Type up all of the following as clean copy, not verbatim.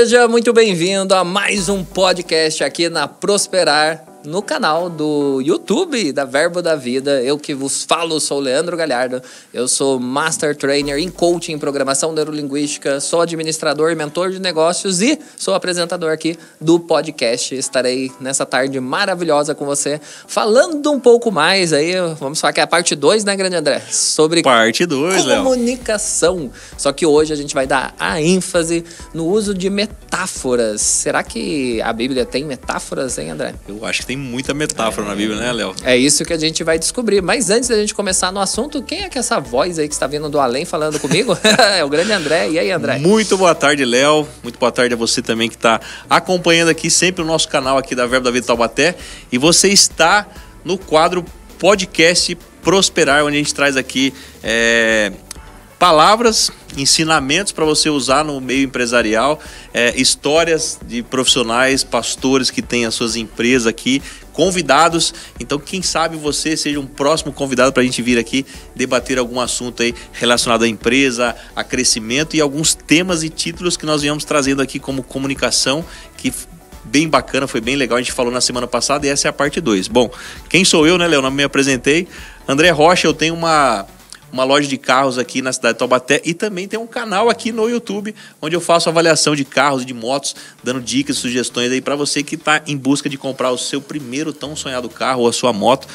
Seja muito bem-vindo a mais um podcast aqui na Prosperar, no canal do YouTube da Verbo da Vida. Eu que vos falo, sou o Leandro Galhardo. Eu sou Master Trainer em Coaching, Programação Neurolinguística, sou administrador e mentor de negócios e sou apresentador aqui do podcast. Estarei nessa tarde maravilhosa com você, falando um pouco mais aí, vamos falar que é a parte 2, né, grande André? Sobre parte 2, comunicação. Léo. Só que hoje a gente vai dar a ênfase no uso de metáforas. Será que a Bíblia tem metáforas, hein, André? Eu acho que tem muita metáfora na Bíblia, né, Léo? É isso que a gente vai descobrir. Mas antes da gente começar no assunto, quem é que é essa voz aí que está vindo do além falando comigo? É o grande André. E aí, André? Muito boa tarde, Léo. Muito boa tarde a você também que está acompanhando aqui sempre o nosso canal aqui da Verbo da Vida Taubaté. E você está no quadro Podcast Prosperar, onde a gente traz aqui palavras, ensinamentos para você usar no meio empresarial, histórias de profissionais, pastores que têm as suas empresas aqui, convidados. Então, quem sabe você seja um próximo convidado para a gente vir aqui debater algum assunto aí relacionado à empresa, a crescimento e alguns temas e títulos que nós viemos trazendo aqui como comunicação, que bem bacana, foi bem legal, a gente falou na semana passada e essa é a parte 2. Bom, quem sou eu, né, Léo? Não me apresentei. André Rocha, eu tenho uma loja de carros aqui na cidade de Taubaté e também tem um canal aqui no YouTube onde eu faço avaliação de carros e de motos, dando dicas, sugestões aí para você que está em busca de comprar o seu primeiro tão sonhado carro ou a sua moto,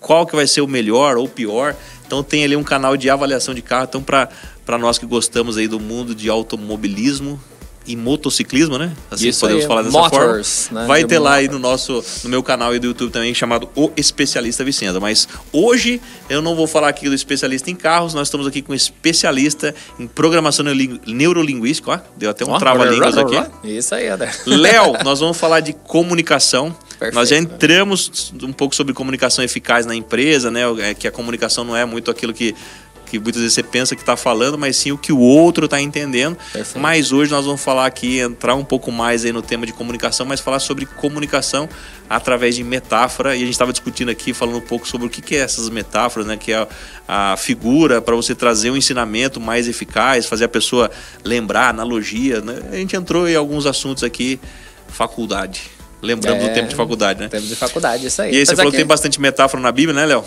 qual que vai ser o melhor ou pior. Então tem ali um canal de avaliação de carro. Então para nós que gostamos aí do mundo de automobilismo e motociclismo, né? Assim isso podemos aí, falar dessa motors, forma. Né? Vai ter lá aí no meu canal aí do YouTube também, chamado O Especialista Vicenda. Mas hoje eu não vou falar aqui do especialista em carros, nós estamos aqui com um especialista em programação neurolinguística. Ó, deu até um trava-línguas aqui. Isso aí, André. Léo, nós vamos falar de comunicação. Perfeito, nós já entramos um pouco sobre comunicação eficaz na empresa, né? Que a comunicação não é muito aquilo que muitas vezes você pensa que está falando, mas sim o que o outro está entendendo. Perfeito. Mas hoje nós vamos falar aqui, entrar um pouco mais aí no tema de comunicação, mas falar sobre comunicação através de metáfora. E a gente estava discutindo aqui, falando um pouco sobre o que é essas metáforas, né? Que é a figura para você trazer um ensinamento mais eficaz, fazer a pessoa lembrar, analogia, né? A gente entrou em alguns assuntos aqui, faculdade. Lembrando do tempo de faculdade, né? Tempo de faculdade, isso aí. E aí você falou que tem bastante metáfora na Bíblia, né, Léo?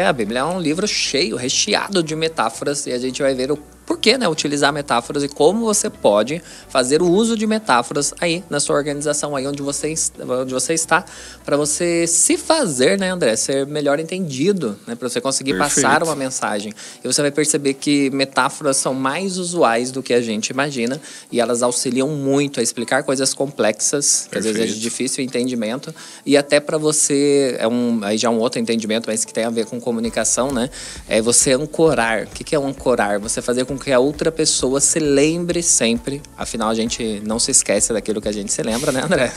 A Bíblia é um livro cheio, recheado de metáforas, e a gente vai ver o porquê, né, utilizar metáforas e como você pode fazer o uso de metáforas aí na sua organização, aí onde você está, para você se fazer, né, André, ser melhor entendido, né, para você conseguir passar uma mensagem. E você vai perceber que metáforas são mais usuais do que a gente imagina e elas auxiliam muito a explicar coisas complexas, que às vezes é de difícil entendimento, e até para você, aí já é um outro entendimento, mas que tem a ver com comunicação, né, é você ancorar. O que é ancorar? Você fazer com que a outra pessoa se lembre sempre. Afinal, a gente não se esquece daquilo que a gente se lembra, né, André?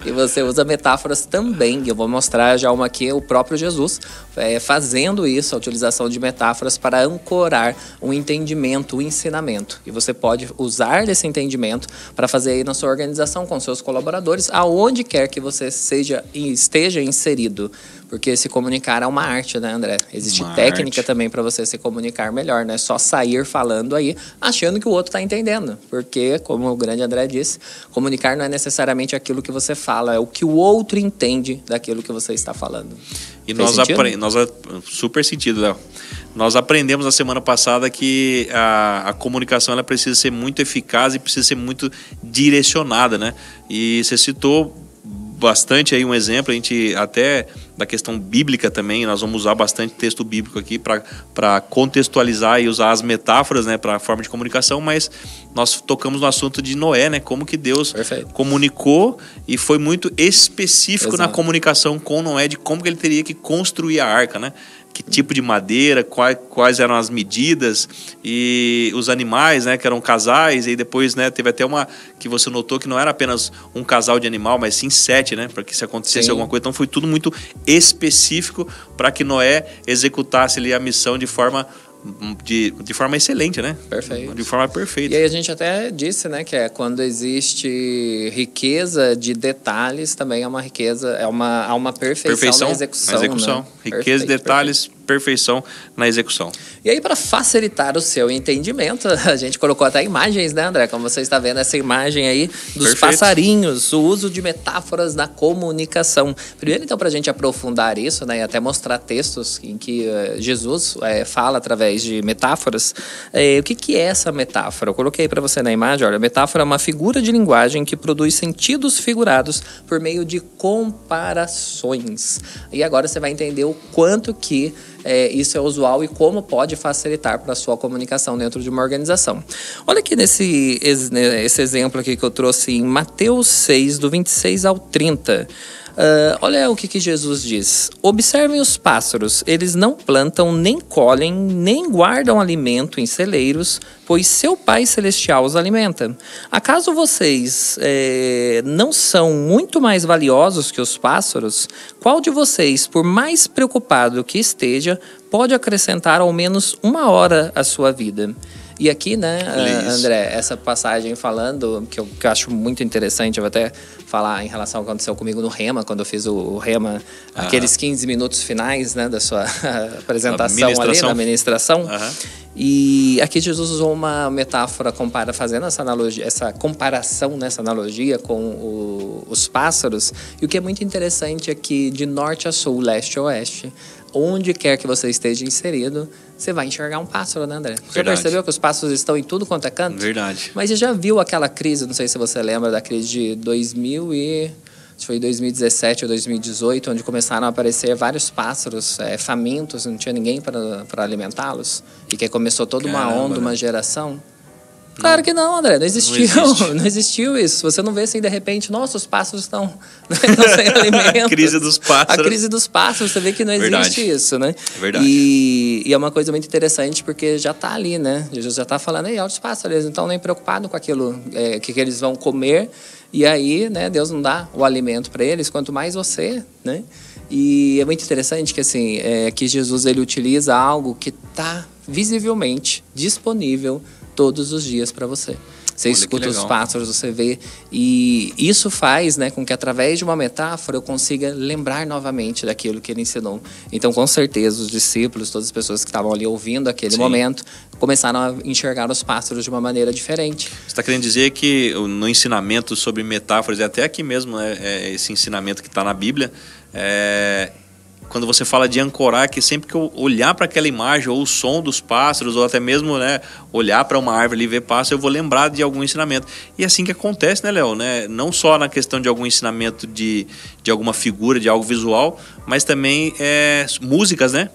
E você usa metáforas também. Eu vou mostrar já uma aqui, o próprio Jesus fazendo isso, a utilização de metáforas para ancorar um entendimento, um ensinamento. E você pode usar esse entendimento para fazer aí na sua organização, com seus colaboradores, aonde quer que você esteja inserido. Porque se comunicar é uma arte, né, André? Existe técnica também para você se comunicar melhor, não é só sair falando aí, achando que o outro está entendendo. Porque, como o grande André disse, comunicar não é necessariamente aquilo que você fala, é o que o outro entende daquilo que você está falando. E super sentido, Léo. Nós aprendemos na semana passada que a comunicação ela precisa ser muito eficaz e precisa ser muito direcionada, né? E você citou bastante aí um exemplo, a gente até da questão bíblica também, nós vamos usar bastante texto bíblico aqui para contextualizar e usar as metáforas, né, para a forma de comunicação, mas nós tocamos no assunto de Noé, né, como que Deus comunicou e foi muito específico na comunicação com Noé de como que ele teria que construir a arca, né? Que tipo de madeira, quais eram as medidas e os animais, né, que eram casais, e depois, né, teve até uma que você notou que não era apenas um casal de animal, mas sim 7, né, para que se acontecesse alguma coisa. Então foi tudo muito específico para que Noé executasse ali a missão de forma excelente, né? Perfeito. De forma perfeita. E aí a gente até disse, né, que quando existe riqueza de detalhes, também é uma riqueza, há uma perfeição na execução. Riqueza de detalhes perfeição na execução. E aí, para facilitar o seu entendimento, a gente colocou até imagens, né, André? Como você está vendo essa imagem aí dos Perfeito. passarinhos, o uso de metáforas na comunicação. Primeiro, então, para a gente aprofundar isso, né, e até mostrar textos em que Jesus fala através de metáforas, o que é essa metáfora? Eu coloquei para você na imagem, olha, metáfora é uma figura de linguagem que produz sentidos figurados por meio de comparações. E agora você vai entender o quanto que isso é usual e como pode facilitar para a sua comunicação dentro de uma organização. Olha aqui esse exemplo aqui que eu trouxe em Mateus 6, do 26 ao 30. Olha o que Jesus diz. Observem os pássaros, eles não plantam, nem colhem, nem guardam alimento em celeiros, pois seu Pai Celestial os alimenta. Acaso vocês não são muito mais valiosos que os pássaros? Qual de vocês, por mais preocupado que esteja, pode acrescentar ao menos 1 hora à sua vida? E aqui, né, André, essa passagem falando, que eu acho muito interessante, eu vou até falar em relação ao que aconteceu comigo no Rema, quando eu fiz o Rema, aqueles 15 minutos finais, né, da sua apresentação ali, da ministração. E aqui Jesus usou uma metáfora fazendo essa analogia, essa comparação, né, essa analogia com os pássaros. E o que é muito interessante é que de norte a sul, leste a oeste, onde quer que você esteja inserido, você vai enxergar um pássaro, né, André? Você já percebeu que os pássaros estão em tudo quanto é canto? Verdade. Mas você já viu aquela crise, não sei se você lembra da crise de 2017 ou 2018, onde começaram a aparecer vários pássaros famintos, não tinha ninguém para alimentá-los, e que começou toda uma onda, uma geração. Claro que não, André, não existiu. Não existiu isso. Você não vê assim, de repente, nossa, os pássaros estão sem alimento. A crise dos pássaros. A crise dos pássaros, você vê que não existe isso, né? Verdade. E é uma coisa muito interessante, porque já está ali, né? Jesus já está falando, olha os pássaros, eles não estão nem preocupados com aquilo que eles vão comer. E aí, né, Deus não dá o alimento para eles, quanto mais você, né? E é muito interessante que, assim, que Jesus, ele utiliza algo que está visivelmente disponível todos os dias para você. Você escuta os pássaros, você vê. E isso faz, né, com que através de uma metáfora eu consiga lembrar novamente daquilo que ele ensinou. Então, com certeza, os discípulos, todas as pessoas que estavam ali ouvindo aquele momento, começaram a enxergar os pássaros de uma maneira diferente. Você está querendo dizer que no ensinamento sobre metáforas, e até aqui mesmo, esse ensinamento que está na Bíblia, quando você fala de ancorar, que sempre que eu olhar para aquela imagem, ou o som dos pássaros, ou até mesmo, né, olhar para uma árvore e ver pássaro, eu vou lembrar de algum ensinamento. E é assim que acontece, né, Léo? Né? Não só na questão de algum ensinamento de alguma figura, de algo visual, mas também músicas, né?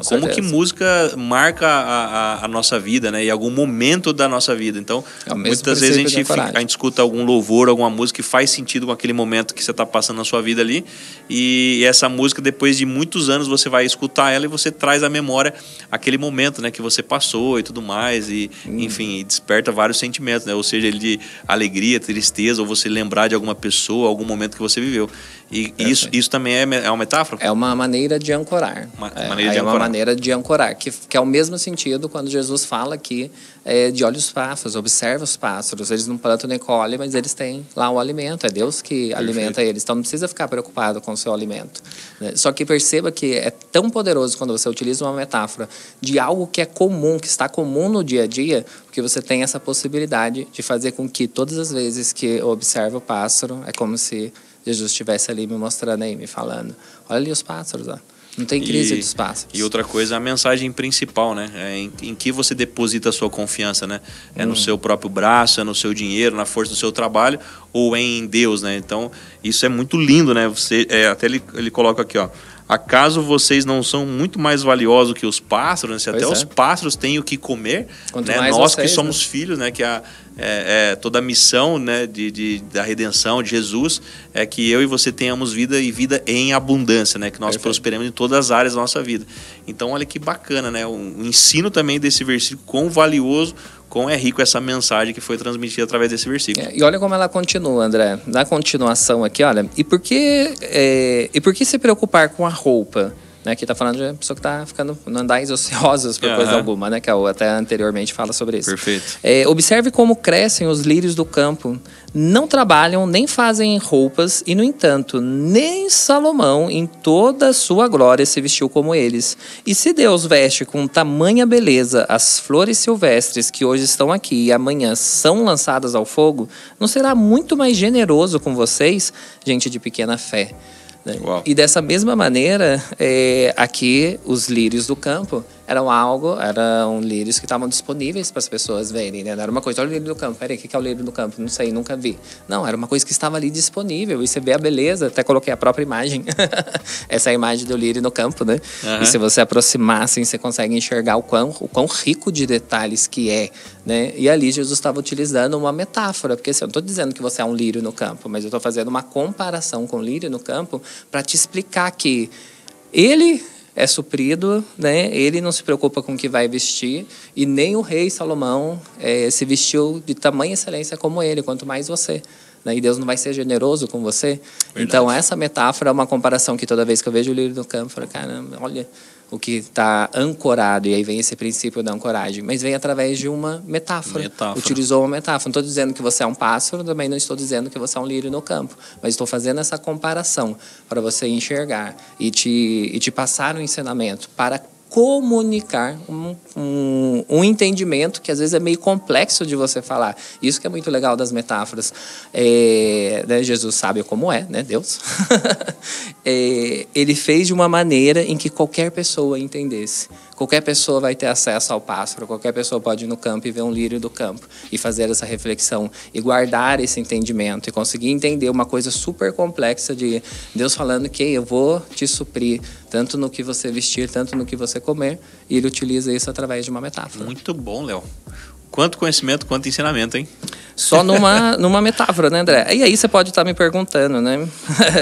Como que música marca a nossa vida, né? E algum momento da nossa vida. Então, muitas vezes a gente escuta algum louvor, alguma música que faz sentido com aquele momento que você está passando na sua vida ali. E essa música, depois de muitos anos, você vai escutar ela e você traz à memória aquele momento, né, que você passou e tudo mais. E, enfim, desperta vários sentimentos, né? Ou seja, ele de alegria, tristeza, ou você lembrar de alguma pessoa, algum momento que você viveu. E isso também é uma metáfora? É uma maneira de ancorar. Uma maneira de ancorar, que é o mesmo sentido quando Jesus fala aqui de olha os pássaros, observa os pássaros. Eles não plantam nem colhem, mas eles têm lá o alimento. É Deus que alimenta eles. Então não precisa ficar preocupado com o seu alimento, né? Só que perceba que é tão poderoso quando você utiliza uma metáfora de algo que é comum, que está comum no dia a dia, porque você tem essa possibilidade de fazer com que todas as vezes que eu observo o pássaro, é como se Jesus estivesse ali me mostrando aí, me falando, olha ali os pássaros, ó. Não tem crise dos pássaros. E outra coisa, a mensagem principal, né? Em que você deposita a sua confiança, né? É no seu próprio braço, é no seu dinheiro, na força do seu trabalho, ou é em Deus, né? Então, isso é muito lindo, né? Até ele coloca aqui, ó. Acaso vocês não são muito mais valiosos que os pássaros? Né? Se até os pássaros têm o que comer, né? Nós que somos filhos, né? Que toda a missão, né, da redenção de Jesus é que eu e você tenhamos vida e vida em abundância, né? Que nós prosperemos em todas as áreas da nossa vida. Então, olha que bacana, né? O ensino também desse versículo, quão valioso, quão é rico essa mensagem que foi transmitida através desse versículo. E olha como ela continua, André. Na continuação aqui, olha, e por que se preocupar com a roupa? né? Aqui tá falando de pessoa que tá ficando não andais ociosos por coisa alguma, né? Que até anteriormente fala sobre isso. Perfeito. Observe como crescem os lírios do campo. Não trabalham, nem fazem roupas, e, no entanto, nem Salomão, em toda a sua glória, se vestiu como eles. E se Deus veste com tamanha beleza as flores silvestres que hoje estão aqui e amanhã são lançadas ao fogo, não será muito mais generoso com vocês, gente de pequena fé? E dessa mesma maneira, aqui os lírios do campo eram lírios que estavam disponíveis para as pessoas verem, né? Não era uma coisa, olha o lírio do campo, peraí, o que é o lírio do campo? Não sei, nunca vi. Não, era uma coisa que estava ali disponível, e você vê a beleza, até coloquei a própria imagem, essa é a imagem do lírio no campo, né? E se você aproximar, assim, você consegue enxergar o quão rico de detalhes que é, né? E ali Jesus estava utilizando uma metáfora, porque assim, eu não estou dizendo que você é um lírio no campo, mas eu estou fazendo uma comparação com o lírio no campo para te explicar que ele é suprido, né? Ele não se preocupa com o que vai vestir, e nem o rei Salomão se vestiu de tamanha excelência como ele, quanto mais você. Né? E Deus não vai ser generoso com você? Verdade. Então, essa metáfora é uma comparação que toda vez que eu vejo o lírio do campo, eu falo, caramba, olha o que está ancorado, e aí vem esse princípio da ancoragem, mas vem através de uma metáfora. Utilizou uma metáfora. Não estou dizendo que você é um pássaro, também não estou dizendo que você é um lírio no campo, mas estou fazendo essa comparação para você enxergar e te passar um ensinamento para comunicar um entendimento que às vezes é meio complexo de você falar. Isso que é muito legal das metáforas. Né, Jesus sabe como é, né, Deus? Ele fez de uma maneira em que qualquer pessoa entendesse. Qualquer pessoa vai ter acesso ao pássaro, qualquer pessoa pode ir no campo e ver um lírio do campo e fazer essa reflexão e guardar esse entendimento e conseguir entender uma coisa super complexa de Deus falando que eu vou te suprir tanto no que você vestir, tanto no que você comer, e ele utiliza isso através de uma metáfora. Muito bom, Léo. Quanto conhecimento, quanto ensinamento, hein? Só numa metáfora, né, André? E aí você pode estar me perguntando, né?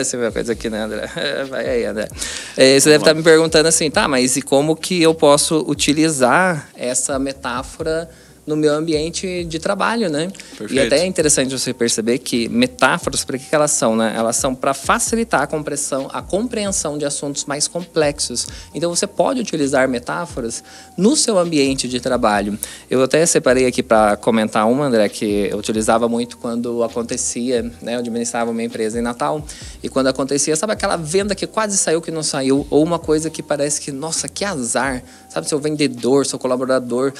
Você vê a coisa aqui, né, André? Vai aí, André. Você deve estar me perguntando assim, tá, mas e como que eu posso utilizar essa metáfora no meu ambiente de trabalho, né? Perfeito. E até é interessante você perceber que metáforas, para que elas são, né? Elas são para facilitar a compreensão de assuntos mais complexos. Então, você pode utilizar metáforas no seu ambiente de trabalho. Eu até separei aqui para comentar uma, André, que eu utilizava muito quando acontecia, né? Eu administrava uma empresa em Natal, e quando acontecia, sabe aquela venda que quase saiu, que não saiu, ou uma coisa que parece que, nossa, que azar, sabe? Seu vendedor, seu colaborador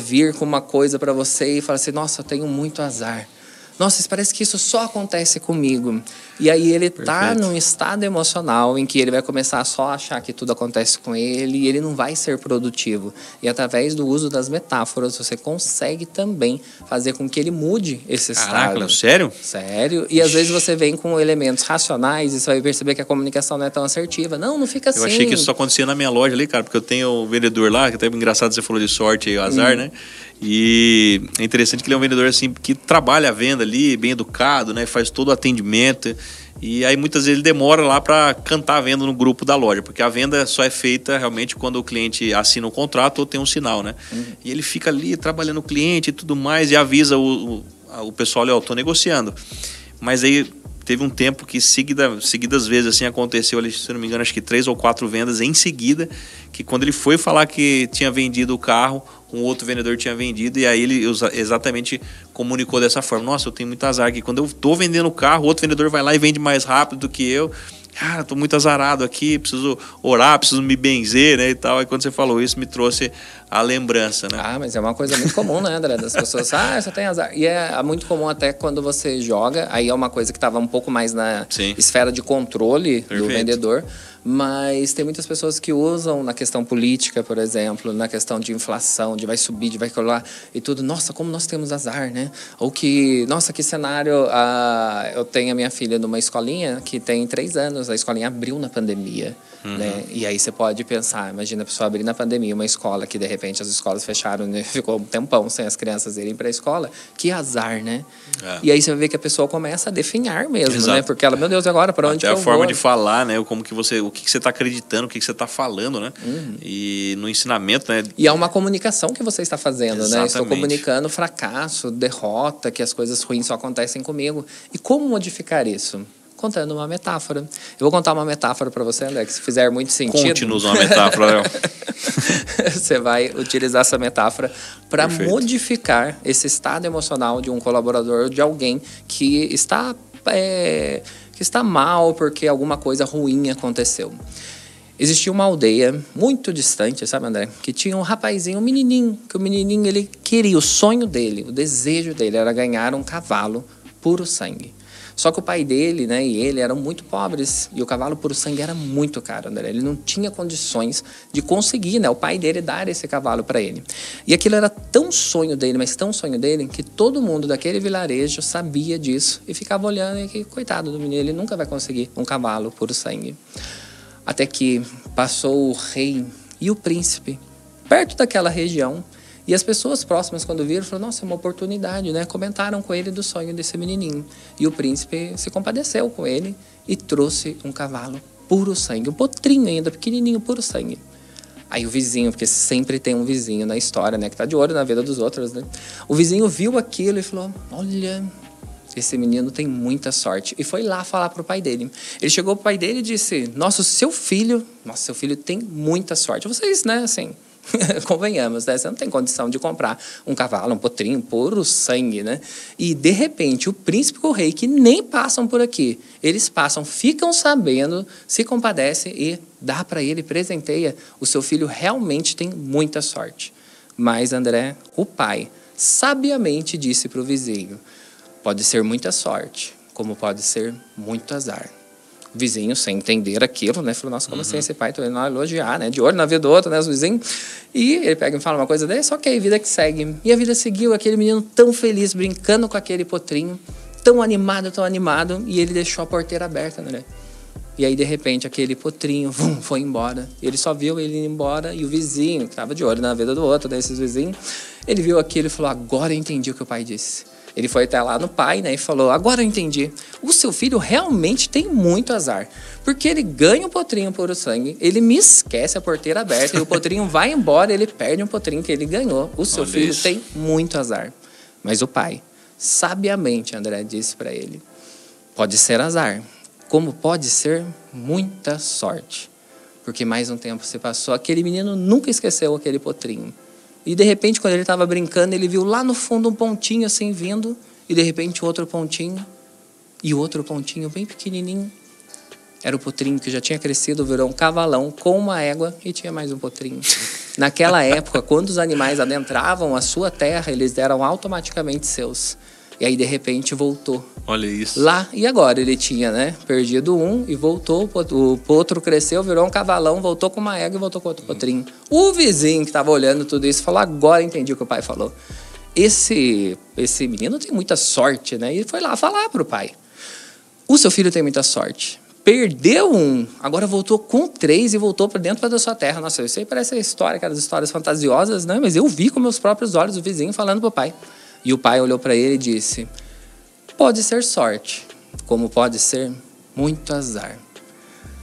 vir com uma coisa para você e falar assim, nossa, eu tenho muito azar. Nossa, parece que isso só acontece comigo. E aí ele está num estado emocional em que ele vai começar a só achar que tudo acontece com ele, e ele não vai ser produtivo. E através do uso das metáforas, você consegue também fazer com que ele mude esse estado. Caraca, sério? Sério. E às vezes você vem com elementos racionais e você vai perceber que a comunicação não é tão assertiva. Não fica assim. Eu achei que isso só acontecia na minha loja ali, cara, porque eu tenho um vendedor lá, que até é engraçado, você falou de sorte e azar, né? E é interessante que ele é um vendedor assim que trabalha a venda ali, bem educado, né? Faz todo o atendimento. E aí muitas vezes ele demora lá para cantar a venda no grupo da loja, porque a venda só é feita realmente quando o cliente assina um contrato ou tem um sinal, né? E ele fica ali trabalhando o cliente e tudo mais e avisa o pessoal, olha, eu tô negociando. Mas aí teve um tempo que seguidas vezes assim aconteceu, se não me engano, acho que 3 ou 4 vendas em seguida, que quando ele foi falar que tinha vendido o carro, um outro vendedor tinha vendido, e aí ele exatamente comunicou dessa forma, nossa, eu tenho muito azar aqui, quando eu tô vendendo o carro, o outro vendedor vai lá e vende mais rápido do que eu, cara, tô muito azarado aqui, preciso orar, preciso me benzer, né, e tal. Aí quando você falou isso, me trouxe a lembrança, né? Mas é uma coisa muito comum, né, André? Das pessoas, você tem azar. E é muito comum até quando você joga, aí é uma coisa que estava um pouco mais na esfera de controle do vendedor, mas tem muitas pessoas que usam na questão política, por exemplo, na questão de inflação, de vai subir, de vai colar e tudo. Nossa, como nós temos azar, né? Ou que, nossa, que cenário. Eu tenho a minha filha numa escolinha que tem 3 anos, a escolinha abriu na pandemia, né? E aí você pode pensar, imagina a pessoa abrir na pandemia uma escola que de repente as escolas fecharam, né? Ficou um tempão sem as crianças irem para a escola. Que azar, né? E aí você vai ver que a pessoa começa a definhar mesmo, né? Porque ela, meu Deus, agora para onde eu vou? Até a forma de falar, né? Como que você, o que você está acreditando, o que você está falando, né? E no ensinamento, né? E é uma comunicação que você está fazendo, né? Estou comunicando fracasso, derrota, que as coisas ruins só acontecem comigo. E como modificar isso? contando uma metáfora. Eu vou contar uma metáfora para você, André, que se fizer muito sentido... Conte-nos uma metáfora, Léo. Você vai utilizar essa metáfora para modificar esse estado emocional de um colaborador, de alguém que está mal porque alguma coisa ruim aconteceu. Existia uma aldeia muito distante, sabe, André? Que tinha um rapazinho, um menininho, que o menininho, ele queria, o sonho dele, o desejo dele era ganhar um cavalo puro sangue. Só que o pai dele, né, e ele eram muito pobres e o cavalo puro sangue era muito caro, André. Ele não tinha condições de conseguir, né, o pai dele dar esse cavalo para ele. E aquilo era tão sonho dele, mas tão sonho dele, que todo mundo daquele vilarejo sabia disso e ficava olhando e que, coitado do menino, ele nunca vai conseguir um cavalo puro sangue. Até que passou o rei e o príncipe perto daquela região. E as pessoas próximas, quando viram, falaram, nossa, é uma oportunidade, né? Comentaram com ele do sonho desse menininho. E o príncipe se compadeceu com ele e trouxe um cavalo puro sangue. Um potrinho ainda, pequenininho, puro sangue. Aí o vizinho, porque sempre tem um vizinho na história, né? Que tá de olho na vida dos outros, né? O vizinho viu aquilo e falou, olha... esse menino tem muita sorte. E foi lá falar pro pai dele. Ele chegou pro pai dele e disse, nossa, seu filho tem muita sorte. Vocês, né, assim, convenhamos, né? Você não tem condição de comprar um cavalo, um potrinho, puro sangue, né? E, de repente, o príncipe e o rei, que nem passam por aqui, eles passam, ficam sabendo, se compadecem e dá para ele, presenteia. O seu filho realmente tem muita sorte. Mas, André, o pai, sabiamente disse pro vizinho, pode ser muita sorte, como pode ser muito azar. O vizinho, sem entender aquilo, né? Falou, nossa, como assim esse pai? Tô indo lá elogiar, né? De olho na vida do outro, né? Os vizinhos. E ele pega e fala uma coisa dessa, ok, vida que segue. E a vida seguiu, aquele menino tão feliz, brincando com aquele potrinho, tão animado, e ele deixou a porteira aberta, né? E aí, de repente, aquele potrinho foi embora. Ele só viu ele ir embora e o vizinho, que estava de olho na vida do outro, desses vizinhos, ele viu aquilo e falou, agora eu entendi o que o pai disse. Ele foi até lá no pai, né, e falou, agora eu entendi. O seu filho realmente tem muito azar. Porque ele ganha um potrinho puro sangue, ele me esquece a porteira aberta, e o potrinho vai embora, ele perde um potrinho que ele ganhou. O seu filho tem muito azar. Mas o pai, sabiamente, André, disse para ele, pode ser azar, como pode ser muita sorte. Porque mais um tempo se passou, aquele menino nunca esqueceu aquele potrinho. E, de repente, quando ele estava brincando, ele viu lá no fundo um pontinho assim vindo. E, de repente, outro pontinho. E outro pontinho bem pequenininho. Era o potrinho que já tinha crescido, virou um cavalão com uma égua e tinha mais um potrinho. Naquela época, quando os animais adentravam a sua terra, eles eram automaticamente seus. E aí, de repente, voltou. Olha isso. Lá, e agora? Ele tinha, né, perdido um e voltou. O potro cresceu, virou um cavalão, voltou com uma égua e voltou com outro potrinho. O vizinho que estava olhando tudo isso falou, agora entendi o que o pai falou. Esse menino tem muita sorte, né? E foi lá falar pro pai. O seu filho tem muita sorte. Perdeu um, agora voltou com 3 e voltou para dentro da sua terra. Nossa, isso aí parece a história, aquelas histórias fantasiosas, né? Mas eu vi com meus próprios olhos o vizinho falando pro pai. E o pai olhou para ele e disse, pode ser sorte, como pode ser muito azar.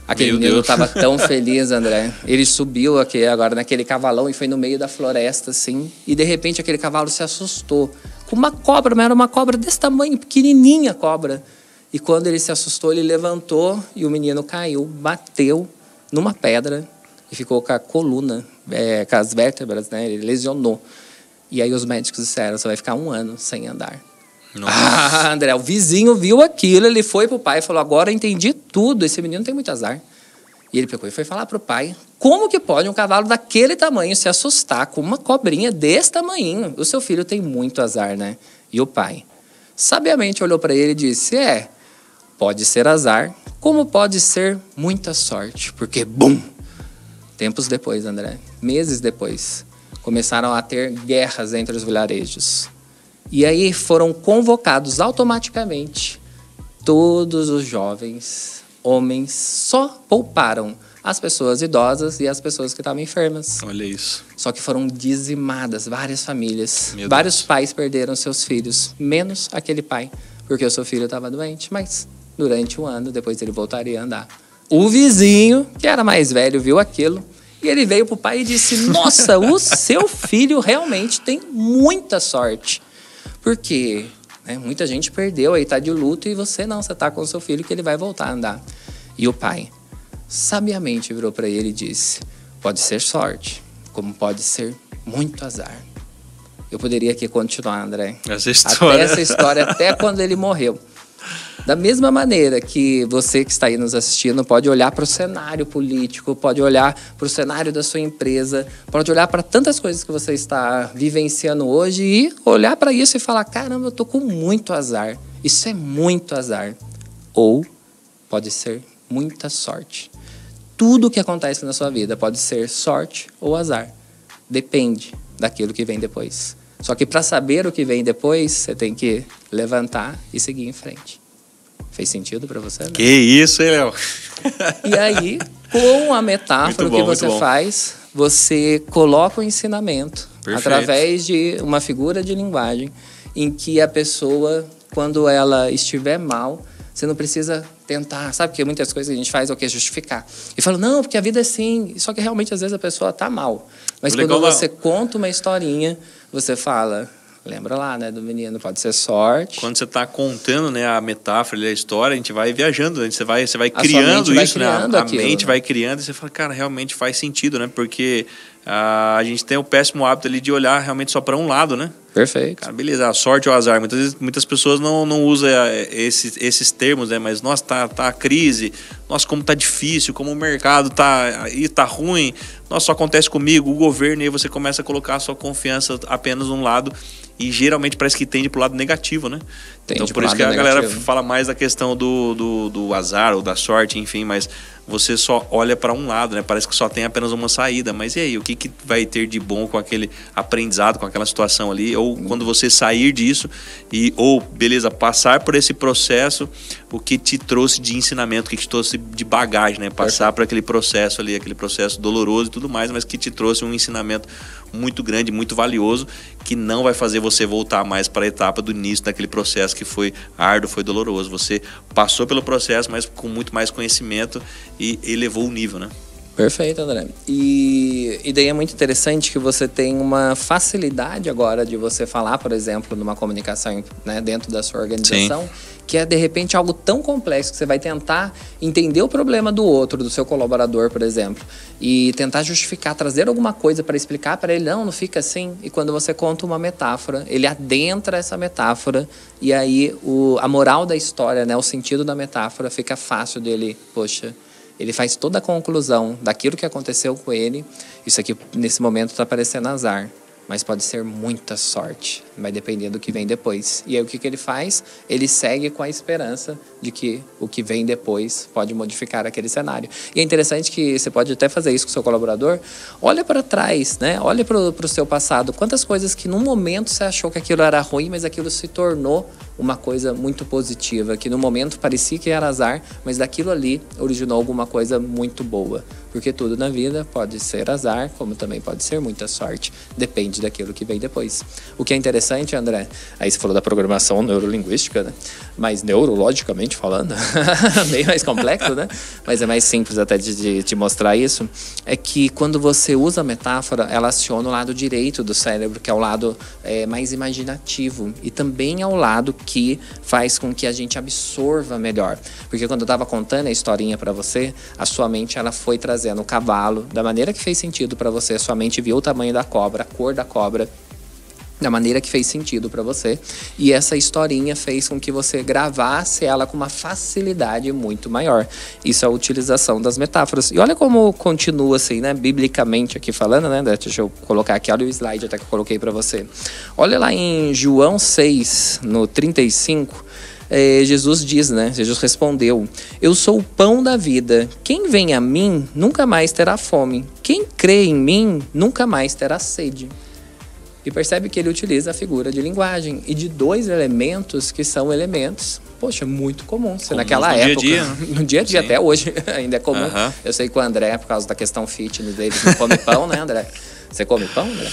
Aquele menino estava tão feliz, André. Ele subiu aqui, agora naquele cavalão e foi no meio da floresta, assim. E, de repente, aquele cavalo se assustou com uma cobra, mas era uma cobra desse tamanho, pequenininha cobra. E quando ele se assustou, ele levantou e o menino caiu, bateu numa pedra e ficou com a coluna, com as vértebras, né? Ele lesionou. E aí os médicos disseram, você vai ficar 1 ano sem andar. Nossa. Ah, André, o vizinho viu aquilo, ele foi pro pai e falou, agora eu entendi tudo, esse menino tem muito azar. E ele pegou e foi falar pro pai, como que pode um cavalo daquele tamanho se assustar com uma cobrinha desse tamanho? O seu filho tem muito azar, né? E o pai, sabiamente olhou para ele e disse, pode ser azar, como pode ser muita sorte. Porque, bum! Tempos depois, André, meses depois, começaram a ter guerras entre os vilarejos. E aí foram convocados automaticamente todos os jovens, homens, só pouparam as pessoas idosas e as pessoas que estavam enfermas. Olha isso. Só que foram dizimadas várias famílias. Vários pais perderam seus filhos, menos aquele pai, porque o seu filho estava doente, mas durante 1 ano, depois ele voltaria a andar. O vizinho, que era mais velho, viu aquilo, e ele veio para o pai e disse, nossa, o seu filho realmente tem muita sorte. Porque né? Muita gente perdeu, aí tá de luto, e você não, você tá com o seu filho que ele vai voltar a andar. E o pai, sabiamente, virou para ele e disse: pode ser sorte, como pode ser muito azar. Eu poderia aqui continuar, André. Essa história. Até essa história, até quando ele morreu. Da mesma maneira que você que está aí nos assistindo pode olhar para o cenário político, pode olhar para o cenário da sua empresa, pode olhar para tantas coisas que você está vivenciando hoje e olhar para isso e falar: caramba, eu tô com muito azar. Isso é muito azar. Ou pode ser muita sorte. Tudo que acontece na sua vida pode ser sorte ou azar. Depende daquilo que vem depois. Só que para saber o que vem depois, você tem que levantar e seguir em frente. Fez sentido para você, né? Que isso, hein, Léo? E aí, com a metáfora que você faz, você coloca o ensinamento. Perfeito. Através de uma figura de linguagem em que a pessoa, quando ela estiver mal, você não precisa tentar, sabe? Porque muitas coisas que a gente faz é o que? Justificar. E fala: não, porque a vida é assim. Só que realmente, às vezes, a pessoa tá mal. Mas quando você conta uma historinha, você fala: lembra lá, né, do menino, pode ser sorte. Quando você está contando, né, a metáfora, a história, a gente vai viajando, né? Você vai criando isso, né? A mente vai criando, e você fala: cara, realmente faz sentido, né? Porque a gente tem o péssimo hábito ali de olhar realmente só para um lado, né? Perfeito. Cara, beleza, a sorte ou azar. Muitas pessoas não usam esses termos, né? Mas, nossa, tá a crise, nossa, como tá difícil, como o mercado tá ruim, nossa, só acontece comigo, o governo, e aí você começa a colocar a sua confiança apenas num lado, e geralmente parece que tende pro lado negativo, né? Então, por isso que a galera fala mais da questão do azar ou da sorte, enfim, mas você só olha para um lado, né? Parece que só tem apenas uma saída. Mas e aí, o que vai ter de bom com aquele aprendizado, com aquela situação ali? Ou quando você sair disso ou, beleza, passar por esse processo, o que te trouxe de ensinamento, o que te trouxe de bagagem, né? Passar por aquele processo ali, aquele processo doloroso e tudo mais, mas que te trouxe um ensinamento muito grande, muito valioso, que não vai fazer você voltar mais para a etapa do início daquele processo que foi árduo, foi doloroso. Você passou pelo processo, mas com muito mais conhecimento e elevou o nível, né? Perfeito, André. E daí é muito interessante que você tem uma facilidade agora de você falar, por exemplo, numa comunicação, né, dentro da sua organização. Sim. Que é, de repente, algo tão complexo que você vai tentar entender o problema do outro, do seu colaborador, por exemplo, e tentar justificar, trazer alguma coisa para explicar para ele: não fica assim. E quando você conta uma metáfora, ele adentra essa metáfora, e aí a moral da história, né, o sentido da metáfora fica fácil dele, poxa, ele faz toda a conclusão daquilo que aconteceu com ele. Isso aqui, nesse momento, está parecendo azar, mas pode ser muita sorte. Vai depender do que vem depois. E aí o que ele faz? Ele segue com a esperança de que o que vem depois pode modificar aquele cenário. E é interessante que você pode até fazer isso com o seu colaborador. Olha para trás, né? Olha para o seu passado. Quantas coisas que num momento você achou que aquilo era ruim, mas aquilo se tornou uma coisa muito positiva, que no momento parecia que era azar, mas daquilo ali originou alguma coisa muito boa. Porque tudo na vida pode ser azar, como também pode ser muita sorte. Depende daquilo que vem depois. O que é interessante, André, aí você falou da programação neurolinguística, né? Mas neurologicamente falando, meio mais complexo, né? Mas é mais simples até de te mostrar isso, é que quando você usa a metáfora, ela aciona o lado direito do cérebro, que é o lado mais imaginativo, e também é o lado que faz com que a gente absorva melhor. Porque quando eu estava contando a historinha para você, a sua mente ela foi trazendo o cavalo da maneira que fez sentido para você. A sua mente viu o tamanho da cobra, a cor da cobra, da maneira que fez sentido para você. E essa historinha fez com que você gravasse ela com uma facilidade muito maior. Isso é a utilização das metáforas. E olha como continua assim, né? Biblicamente aqui falando, né? Deixa eu colocar aqui, olha o slide até que eu coloquei para você. Olha lá em João 6, no 35, Jesus diz, né? Jesus respondeu: eu sou o pão da vida. Quem vem a mim nunca mais terá fome. Quem crê em mim nunca mais terá sede. E percebe que ele utiliza a figura de linguagem e de dois elementos que são elementos, poxa, muito comuns. Naquela época, dia -a, dia. No dia a dia, até hoje, ainda é comum. Eu sei que o André, por causa da questão fitness dele, não come pão, né, André? Você come pão, André?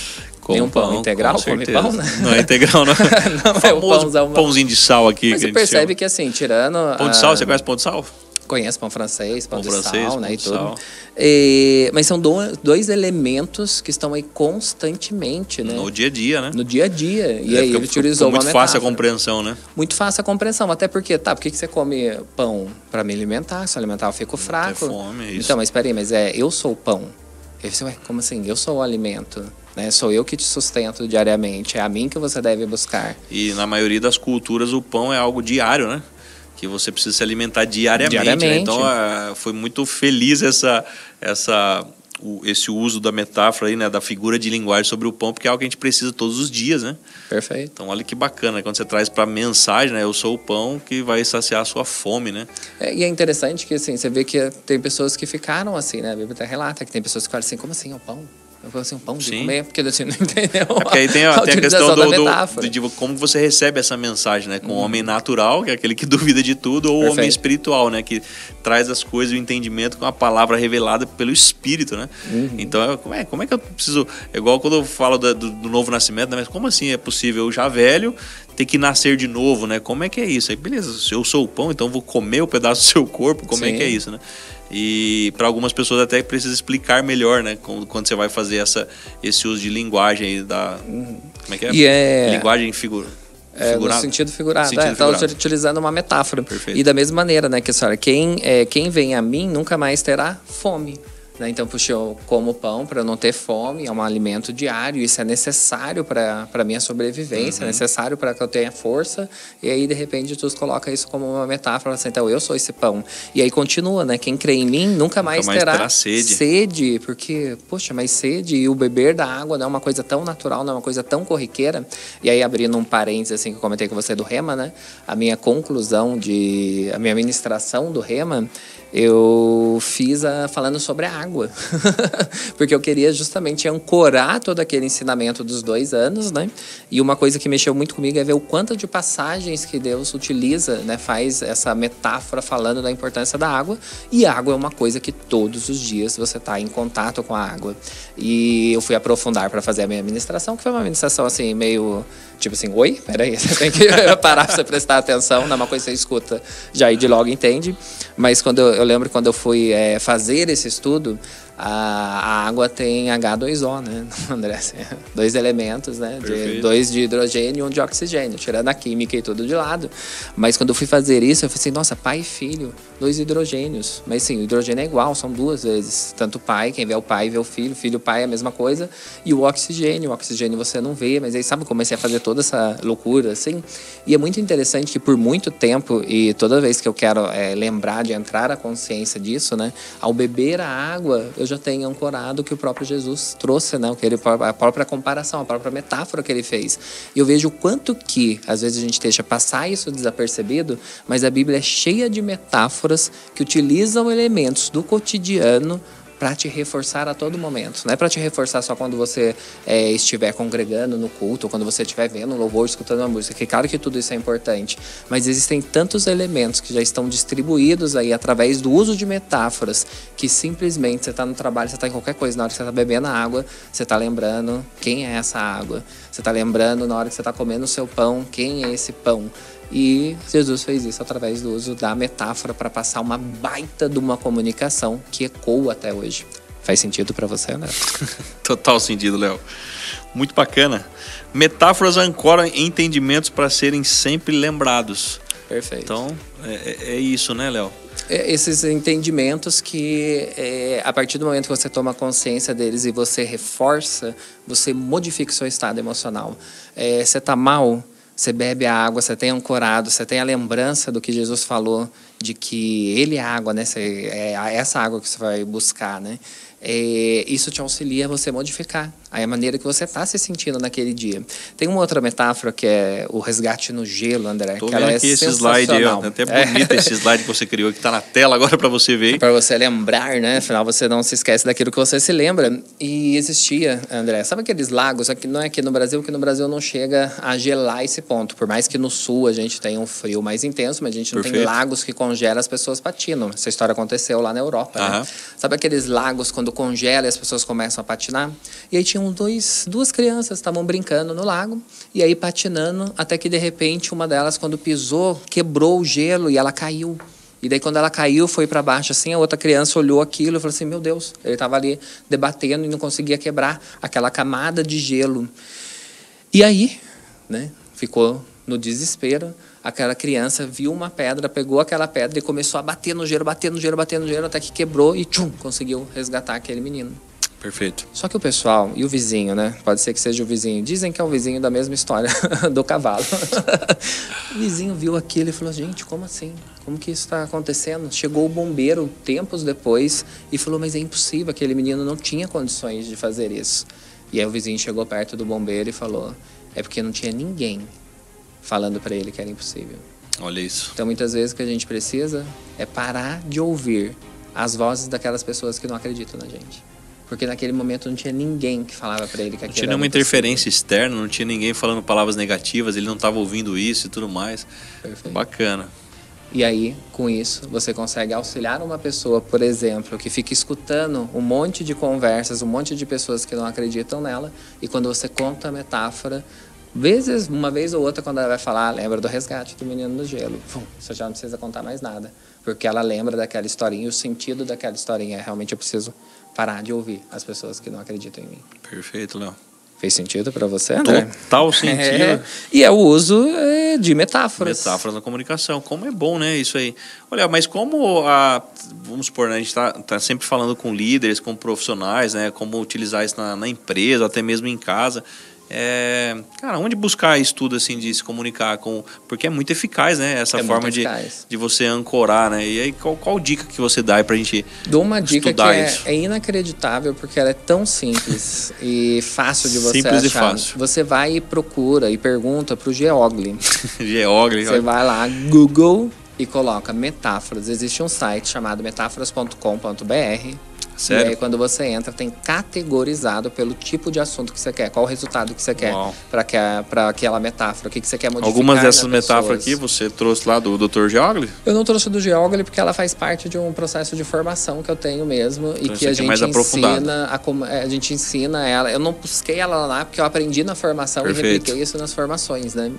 Tem um pão integral, come pão, né? Não é integral, não. Não, é o pãozão. Pãozinho de sal aqui. Mas você percebe que assim, tirando... Pão de sal, você conhece pão de sal? conhece pão francês, pão de francês, sal, né, pão e de tudo. sal. Mas são dois elementos que estão aí constantemente, né? No dia a dia, né? No dia a dia. E aí ele utilizou uma muito fácil a metáfora. compreensão, né? Muito fácil a compreensão, até porque, por que você come pão? Para me alimentar, se eu alimentar eu fico fraco. Ter fome, é isso. Então, mas espera aí, eu sou o pão. Aí você, como assim? Eu sou o alimento, né? Sou eu que te sustento diariamente, é a mim que você deve buscar. E na maioria das culturas o pão é algo diário, né? Que você precisa se alimentar diariamente. Né? Então foi muito feliz esse uso da metáfora aí, né, da figura de linguagem sobre o pão, porque é algo que a gente precisa todos os dias, né? Perfeito. Então olha que bacana, quando você traz para mensagem, né, eu sou o pão que vai saciar a sua fome, né? E é interessante que assim, você vê que tem pessoas que ficaram assim, né? A Bíblia até relata que tem pessoas que falam assim, como assim, é o pão? Eu falo assim, um pão de comer, porque assim, não entendeu. Porque aí tem a questão de como você recebe essa mensagem, né? Com o homem natural, que é aquele que duvida de tudo, ou o homem espiritual, né? Que traz as coisas, o entendimento com a palavra revelada pelo Espírito, né? Então, como é que eu preciso... É igual quando eu falo do novo nascimento, né? Mas como assim é possível eu já velho ter que nascer de novo, né? Como é que é isso? Aí, beleza, se eu sou o pão, então eu vou comer o pedaço do seu corpo, como é que é isso, né? E para algumas pessoas até precisa explicar melhor, né? Quando você vai fazer esse uso de linguagem aí como é que é? Linguagem figurada. No sentido figurado. Está utilizando uma metáfora. Perfeito. E da mesma maneira, né? Que a senhora, quem vem a mim nunca mais terá fome. Né? Então, puxa, eu como pão para não ter fome, é um alimento diário, isso é necessário para a minha sobrevivência, é necessário para que eu tenha força. E aí, de repente, Jesus coloca isso como uma metáfora, assim, então eu sou esse pão. E aí continua, né? Quem crê em mim nunca mais terá sede. Porque, poxa, mas sede e o beber da água não é uma coisa tão natural, não é uma coisa tão corriqueira. E aí, abrindo um parênteses, assim, que eu comentei com você do Rema, né? A minha conclusão a minha ministração do Rema, eu fiz falando sobre a água, porque eu queria justamente ancorar todo aquele ensinamento dos 2 anos, né? E uma coisa que mexeu muito comigo é ver o quanto de passagens que Deus utiliza, né? Faz essa metáfora falando da importância da água, e a água é uma coisa que todos os dias você está em contato com a água. E eu fui aprofundar para fazer a minha ministração, que foi uma ministração assim, meio tipo assim, oi, peraí, você tem que parar para você prestar atenção, não é uma coisa que você escuta, já aí de logo entende. Mas eu lembro quando eu fui fazer esse estudo, a água tem H2O, né, André? 2 elementos, né? 2 de hidrogênio e 1 de oxigênio, tirando a química e tudo de lado. Mas quando eu fui fazer isso, eu falei assim, nossa, pai e filho, 2 hidrogênios. Mas sim, o hidrogênio é igual, são 2 vezes. Tanto o pai, quem vê o pai vê o filho e o pai é a mesma coisa. E o oxigênio você não vê, mas aí sabe, comecei a fazer toda essa loucura, assim. E é muito interessante que por muito tempo, e toda vez que eu quero lembrar de entrar à consciência disso, né? Ao beber a água, eu já tenho ancorado o que o próprio Jesus trouxe, né? A própria comparação, a própria metáfora que ele fez. E eu vejo o quanto que, às vezes, a gente deixa passar isso desapercebido, mas a Bíblia é cheia de metáforas que utilizam elementos do cotidiano para te reforçar a todo momento. Não é para te reforçar só quando você estiver congregando no culto, ou quando você estiver vendo um louvor, escutando uma música, que claro que tudo isso é importante, mas existem tantos elementos que já estão distribuídos aí através do uso de metáforas, que simplesmente você está no trabalho, você está em qualquer coisa, na hora que você está bebendo a água, você está lembrando quem é essa água. Você está lembrando na hora que você está comendo o seu pão, quem é esse pão. E Jesus fez isso através do uso da metáfora para passar uma baita de uma comunicação que ecoa até hoje. Faz sentido para você, né? Total sentido, Léo. Muito bacana. Metáforas ancoram entendimentos para serem sempre lembrados. Perfeito. Então, é isso, né, Léo? Esses entendimentos que, a partir do momento que você toma consciência deles e você reforça, você modifica o seu estado emocional. Você está mal, você bebe a água, você tem ancorado, você tem a lembrança do que Jesus falou, de que Ele é água, né? É essa água que você vai buscar, né? Isso te auxilia a você modificar a maneira que você está se sentindo naquele dia. Tem uma outra metáfora que é o resgate no gelo, André. Tô que ela vendo aqui esse slide aí, ó. É até bonito esse slide que você criou, que está na tela agora para você ver. Para você lembrar, né? Afinal, você não se esquece daquilo que você se lembra. E existia, André, sabe aqueles lagos? Não é aqui no Brasil, porque no Brasil não chega a gelar esse ponto. Por mais que no sul a gente tenha um frio mais intenso, mas a gente não tem lagos que congelam, as pessoas patinam. Essa história aconteceu lá na Europa, né? Sabe aqueles lagos quando congela e as pessoas começam a patinar? E aí tinham duas crianças, estavam brincando no lago, e aí patinando, até que de repente uma delas, quando pisou, quebrou o gelo e ela caiu. E daí quando ela caiu, foi para baixo assim, a outra criança olhou aquilo e falou assim, meu Deus, ele estava ali debatendo e não conseguia quebrar aquela camada de gelo. E aí, né, ficou no desespero. Aquela criança viu uma pedra, pegou aquela pedra e começou a bater no gelo, bater no gelo, bater no gelo, até que quebrou e tchum, conseguiu resgatar aquele menino. Perfeito. Só que o pessoal e o vizinho, né? Pode ser que seja o vizinho. Dizem que é o vizinho da mesma história do cavalo. O vizinho viu aquilo e falou, gente, como assim? Como que isso está acontecendo? Chegou o bombeiro tempos depois e falou, mas é impossível, aquele menino não tinha condições de fazer isso. E aí o vizinho chegou perto do bombeiro e falou, é porque não tinha ninguém falando para ele que era impossível. Olha isso. Então, muitas vezes o que a gente precisa é parar de ouvir as vozes daquelas pessoas que não acreditam na gente. Porque naquele momento não tinha ninguém que falava para ele que aquilo era impossível. Não tinha nenhuma interferência externa, não tinha ninguém falando palavras negativas, ele não estava ouvindo isso e tudo mais. Perfeito. Bacana. E aí, com isso, você consegue auxiliar uma pessoa, por exemplo, que fica escutando um monte de conversas, um monte de pessoas que não acreditam nela, e quando você conta a metáfora, uma vez ou outra, quando ela vai falar, lembra do resgate do menino no gelo. Você já não precisa contar mais nada, porque ela lembra daquela historinha, e o sentido daquela historinha é realmente eu preciso parar de ouvir as pessoas que não acreditam em mim. Perfeito, Léo. Fez sentido para você, André? Total sentido. E é o uso de metáforas. Metáforas na comunicação. Como é bom, né? Isso aí. Olha, mas vamos supor, né, a gente tá sempre falando com líderes, com profissionais, né? Como utilizar isso na empresa, até mesmo em casa. Cara, onde buscar estudo assim de se comunicar porque é muito eficaz, né? Essa forma de você ancorar, né? E aí, qual dica que você dá aí pra gente Dou uma dica que isso? é inacreditável, porque ela é tão simples e fácil de você simples achar. E fácil. Você vai e procura e pergunta pro Geogli. Geogli. Você vai lá, Google, e coloca metáforas. Existe um site chamado metáforas.com.br. Sério? E aí, quando você entra, tem categorizado pelo tipo de assunto que você quer, qual o resultado que você quer para aquela metáfora, o que você quer modificar. Algumas dessas metáforas aqui você trouxe lá do Dr. Geogli? Eu não trouxe do Geogli porque ela faz parte de um processo de formação que eu tenho mesmo, então, e que a gente ensina ela. Eu não busquei ela lá porque eu aprendi na formação. Perfeito. E repliquei isso nas formações, né?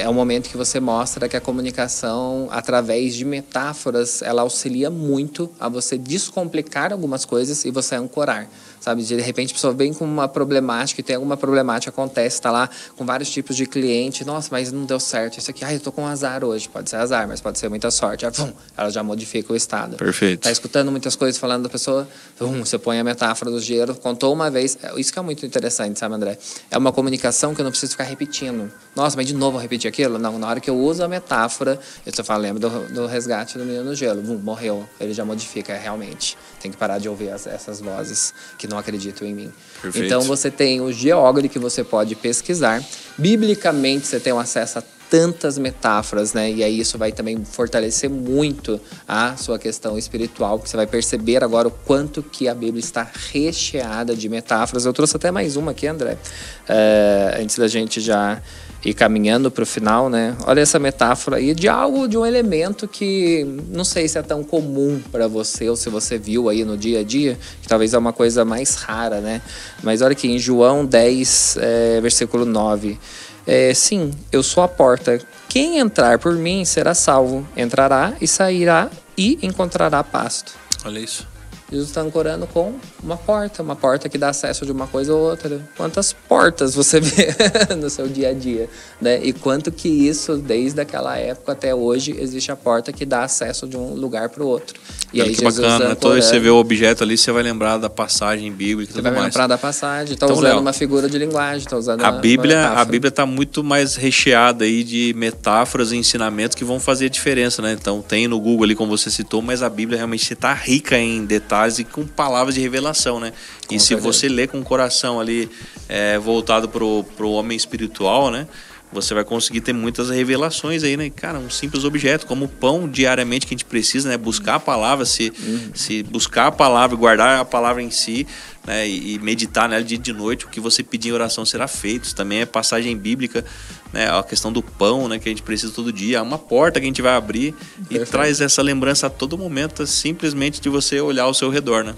É um momento que você mostra que a comunicação, através de metáforas, ela auxilia muito a você descomplicar algumas coisas e você ancorar, sabe? De repente a pessoa vem com uma problemática e tem alguma problemática, acontece, tá lá com vários tipos de cliente, nossa, mas não deu certo isso aqui, eu tô com azar hoje, pode ser azar, mas pode ser muita sorte, ela já modifica o estado. Perfeito. Tá escutando muitas coisas falando da pessoa, você põe a metáfora do gelo, contou uma vez, isso que é muito interessante, sabe, André? É uma comunicação que eu não preciso ficar repetindo, nossa, mas de novo eu repetir aquilo? Não, na hora que eu uso a metáfora, eu falo, lembra do resgate do menino no gelo, morreu, ele já modifica, realmente, tem que parar de ouvir essas vozes que não acreditam em mim. Perfeito. Então você tem o Geogli que você pode pesquisar. Biblicamente você tem um acesso a tantas metáforas, né? E aí isso vai também fortalecer muito a sua questão espiritual, porque você vai perceber agora o quanto que a Bíblia está recheada de metáforas. Eu trouxe até mais uma aqui, André, antes da gente já ir caminhando para o final, né? Olha essa metáfora aí de um elemento que não sei se é tão comum para você ou se você viu aí no dia a dia, que talvez é uma coisa mais rara, né? Mas olha aqui em João 10, versículo 9. Sim, eu sou a porta. Quem entrar por mim será salvo. Entrará e sairá e encontrará pasto. Olha isso. Jesus está ancorando com uma porta que dá acesso de uma coisa ou outra. Quantas portas você vê no seu dia a dia, né? E quanto que isso, desde aquela época até hoje, existe a porta que dá acesso de um lugar para o outro. E aí que Jesus bacana, né? Toda vez que você vê o objeto ali, você vai lembrar da passagem bíblica e tudo mais. Você vai lembrar da passagem, está usando Léo, uma figura de linguagem, está usando a Bíblia está muito mais recheada aí de metáforas e ensinamentos que vão fazer a diferença, né? Então tem no Google ali, como você citou, mas a Bíblia realmente está rica em detalhes e com palavras de revelação, né? E se você ler com o coração ali voltado pro homem espiritual, né? Você vai conseguir ter muitas revelações aí, né? Cara, um simples objeto, como o pão diariamente que a gente precisa, né? Buscar a palavra, se buscar a palavra, guardar a palavra em si, né? E meditar nela dia e de noite, o que você pedir em oração será feito. Isso também é passagem bíblica, né? A questão do pão, né? Que a gente precisa todo dia. É uma porta que a gente vai abrir. Perfeito. E traz essa lembrança a todo momento, simplesmente de você olhar ao seu redor, né?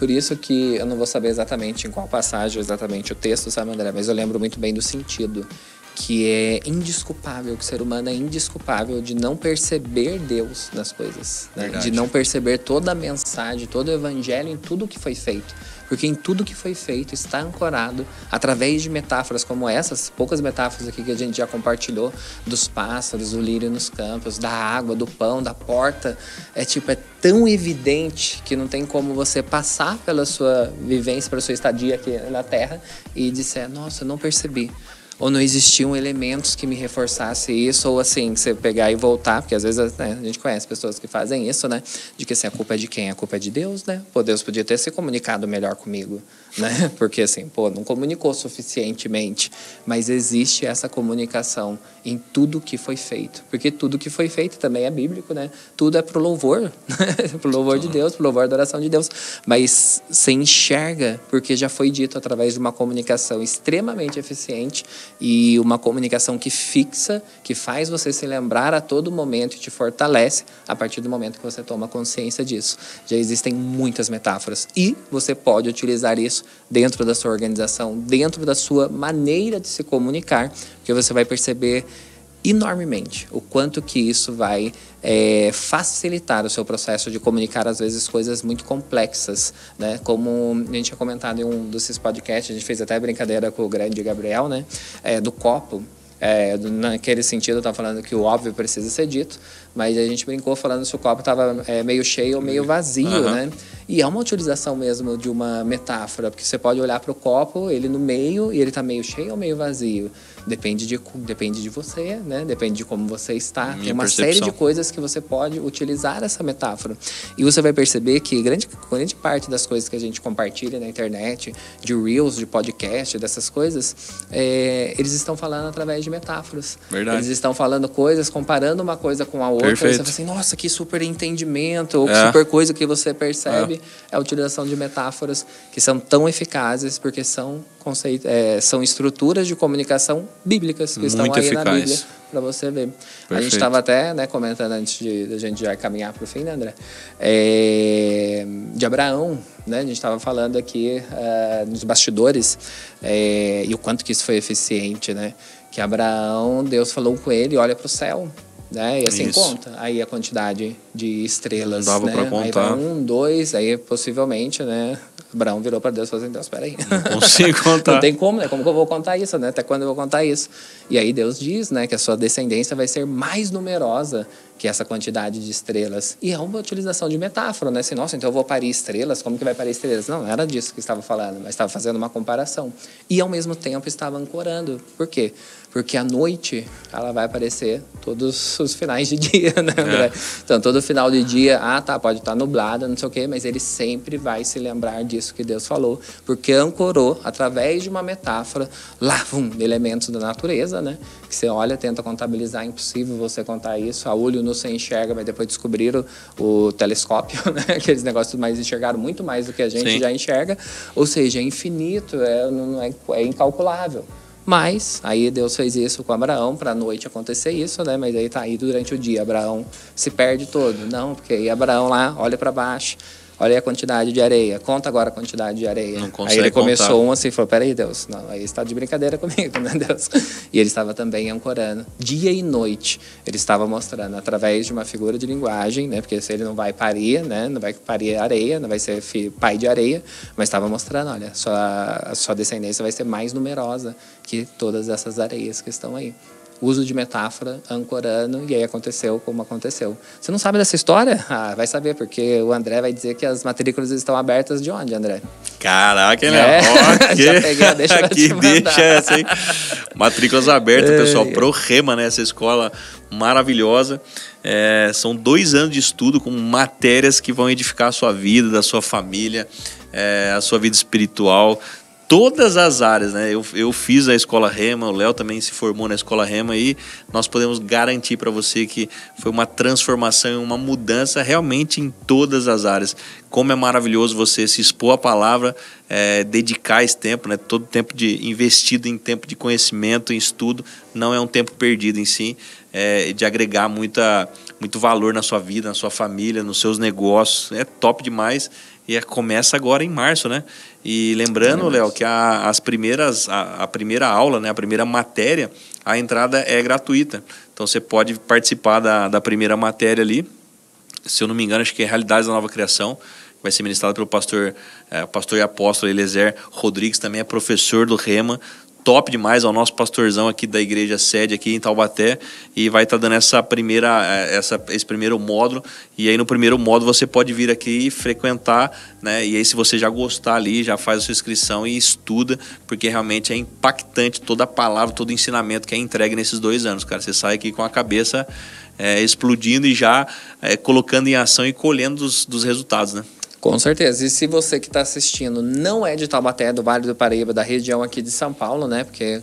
Por isso que eu não vou saber exatamente em qual passagem, exatamente o texto, sabe, André? Mas eu lembro muito bem do sentido. que é indesculpável, que o ser humano é indesculpável de não perceber Deus nas coisas, né? De não perceber toda a mensagem, todo o evangelho em tudo que foi feito. Porque em tudo que foi feito está ancorado através de metáforas como essas, poucas metáforas aqui que a gente já compartilhou, dos pássaros, do lírio nos campos, da água, do pão, da porta. É tão evidente que não tem como você passar pela sua vivência, pela sua estadia aqui na Terra e dizer, nossa, eu não percebi. Ou não existiam elementos que me reforçassem isso, ou assim, você pegar e voltar, porque às vezes, né, a gente conhece pessoas que fazem isso, né? De que assim, a culpa é de quem? A culpa é de Deus, né? Pô, Deus podia ter se comunicado melhor comigo, né? Porque assim, não comunicou suficientemente. Mas existe essa comunicação em tudo que foi feito. Porque tudo que foi feito também é bíblico, né? Tudo é pro louvor, né? Pro louvor de Deus, pro louvor da adoração de Deus. Mas você enxerga, porque já foi dito através de uma comunicação extremamente eficiente, e uma comunicação que fixa, que faz você se lembrar a todo momento e te fortalece a partir do momento que você toma consciência disso. Já existem muitas metáforas e você pode utilizar isso dentro da sua organização, dentro da sua maneira de se comunicar, porque você vai perceber enormemente o quanto que isso vai facilitar o seu processo de comunicar, às vezes, coisas muito complexas, né? Como a gente tinha comentado em um desses podcasts, a gente fez até brincadeira com o grande Gabriel, né? Do copo. Naquele sentido, eu estava falando que o óbvio precisa ser dito, mas a gente brincou falando se o copo estava meio cheio ou meio vazio, né? E é uma utilização mesmo de uma metáfora, porque você pode olhar para o copo, ele no meio, e ele está meio cheio ou meio vazio. Depende de você, né? Depende de como você está. Tem uma série de coisas que você pode utilizar essa metáfora. E você vai perceber que grande parte das coisas que a gente compartilha na internet, de Reels, de podcast, dessas coisas, eles estão falando através de metáforas. Verdade. Eles estão falando coisas, comparando uma coisa com a outra. Perfeito. E você fala assim, nossa, que super entendimento, ou que super coisa que você percebe. É a utilização de metáforas que são tão eficazes, porque são estruturas de comunicação bíblicas que estão aí na Bíblia para você ver. Perfeito. A gente estava até comentando antes de a gente já caminhar para o fim, né, André? De Abraão, né? A gente estava falando aqui nos bastidores e o quanto que isso foi eficiente, né? Que Abraão, Deus falou com ele, olha para o céu. Né? E assim conta aí a quantidade de estrelas. Não dava para contar. Aí vai 1, 2, aí possivelmente, né? Abraão virou para Deus e falou assim, Deus, espera aí. Não consigo contar. Não tem como, né? Como que eu vou contar isso, né? Até quando eu vou contar isso? E aí Deus diz, né, que a sua descendência vai ser mais numerosa que essa quantidade de estrelas. E é uma utilização de metáfora, né? Assim, nossa, então eu vou parir estrelas? Como que vai parir estrelas? Não era disso que estava falando, mas estava fazendo uma comparação. E ao mesmo tempo estava ancorando. Por quê? Porque à noite ela vai aparecer todos os finais de dia, né, André? Então, todo final de dia, pode estar nublado, não sei o quê, mas ele sempre vai se lembrar disso que Deus falou, porque ancorou através de uma metáfora, elementos da natureza, né? Que você olha, tenta contabilizar, é impossível você contar isso, a olho nu você enxerga, mas depois descobriram o telescópio, né? Aqueles negócios mais enxergaram muito mais do que a gente já enxerga, ou seja, é infinito, é incalculável. Mas aí Deus fez isso com Abraão para a noite acontecer isso, né? Mas aí tá aí durante o dia, Abraão se perde todo. Não, porque aí Abraão lá olha para baixo, olha a quantidade de areia, conta agora a quantidade de areia. Não consegue aí ele começou contar. Assim, falou, peraí Deus, não, aí está de brincadeira comigo, né Deus? E ele estava também ancorando, dia e noite, ele estava mostrando através de uma figura de linguagem, né? Porque se ele não vai parir, né? Não vai parir areia, não vai ser pai de areia, mas estava mostrando, olha, a sua descendência vai ser mais numerosa que todas essas areias que estão aí. Uso de metáfora, ancorando, e aí aconteceu como aconteceu. Você não sabe dessa história? Vai saber, porque o André vai dizer que as matrículas estão abertas de onde, André? Caraca, né? Já peguei a deixa pra te mandar. Deixa essa, hein? Matrículas abertas, pessoal, pro Rema, né? Essa escola maravilhosa. São 2 anos de estudo com matérias que vão edificar a sua vida, da sua família, a sua vida espiritual. Todas as áreas, né? Eu fiz a Escola Rema, o Léo também se formou na Escola Rema e nós podemos garantir para você que foi uma transformação, uma mudança realmente em todas as áreas. Como é maravilhoso você se expor à palavra, dedicar esse tempo, né? Todo tempo investido em tempo de conhecimento, em estudo, não é um tempo perdido em si, de agregar muita muito valor na sua vida, na sua família, nos seus negócios. É top demais. E começa agora em março, né? E lembrando, Léo, que a primeira aula, né, a primeira matéria, a entrada é gratuita. Então você pode participar da primeira matéria ali. Se eu não me engano, acho que é Realidades da Nova Criação. Vai ser ministrado pelo pastor e apóstolo Eliezer Rodrigues, também é professor do Rema. Top demais, é o nosso pastorzão aqui da igreja sede aqui em Taubaté, e vai estar dando esse primeiro módulo. E aí no primeiro módulo você pode vir aqui e frequentar, né? E aí se você já gostar ali, já faz a sua inscrição e estuda, porque realmente é impactante toda a palavra, todo o ensinamento que é entregue nesses 2 anos, cara. Você sai aqui com a cabeça explodindo e já colocando em ação e colhendo dos resultados, né? Com certeza. E se você que está assistindo não é de Taubaté, do Vale do Paraíba, da região aqui de São Paulo, né? Porque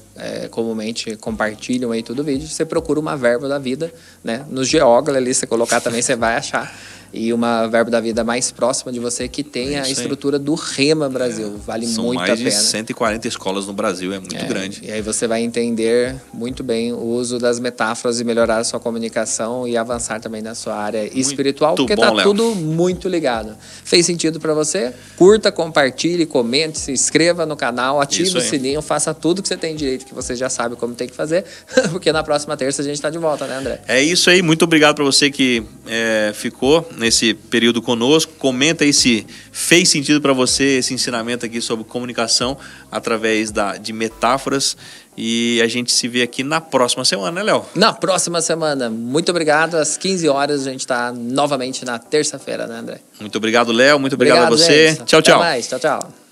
comumente compartilham aí todo o vídeo, você procura uma Verbo da Vida, né? No Geóglia ali, você colocar também, você vai achar. E uma Verbo da Vida mais próxima de você, que tenha a estrutura do Rema Brasil. Vale muito a pena. São mais de 140 escolas no Brasil, é muito grande. E aí você vai entender muito bem o uso das metáforas e melhorar a sua comunicação e avançar também na sua área espiritual, porque tá tudo muito ligado. Fez sentido para você? Curta, compartilhe, comente, se inscreva no canal, ative o sininho, faça tudo que você tem direito, que você já sabe como tem que fazer, porque na próxima terça a gente está de volta, né, André? É isso aí, muito obrigado para você que ficou nesse período conosco. Comenta aí se fez sentido para você esse ensinamento aqui sobre comunicação através de metáforas, e a gente se vê aqui na próxima semana, né, Léo? Na próxima semana. Muito obrigado. Às 15 horas a gente está novamente na terça-feira, né, André? Muito obrigado, Léo. Muito obrigado a você. Gente. Tchau, tchau. Até mais. Tchau, tchau.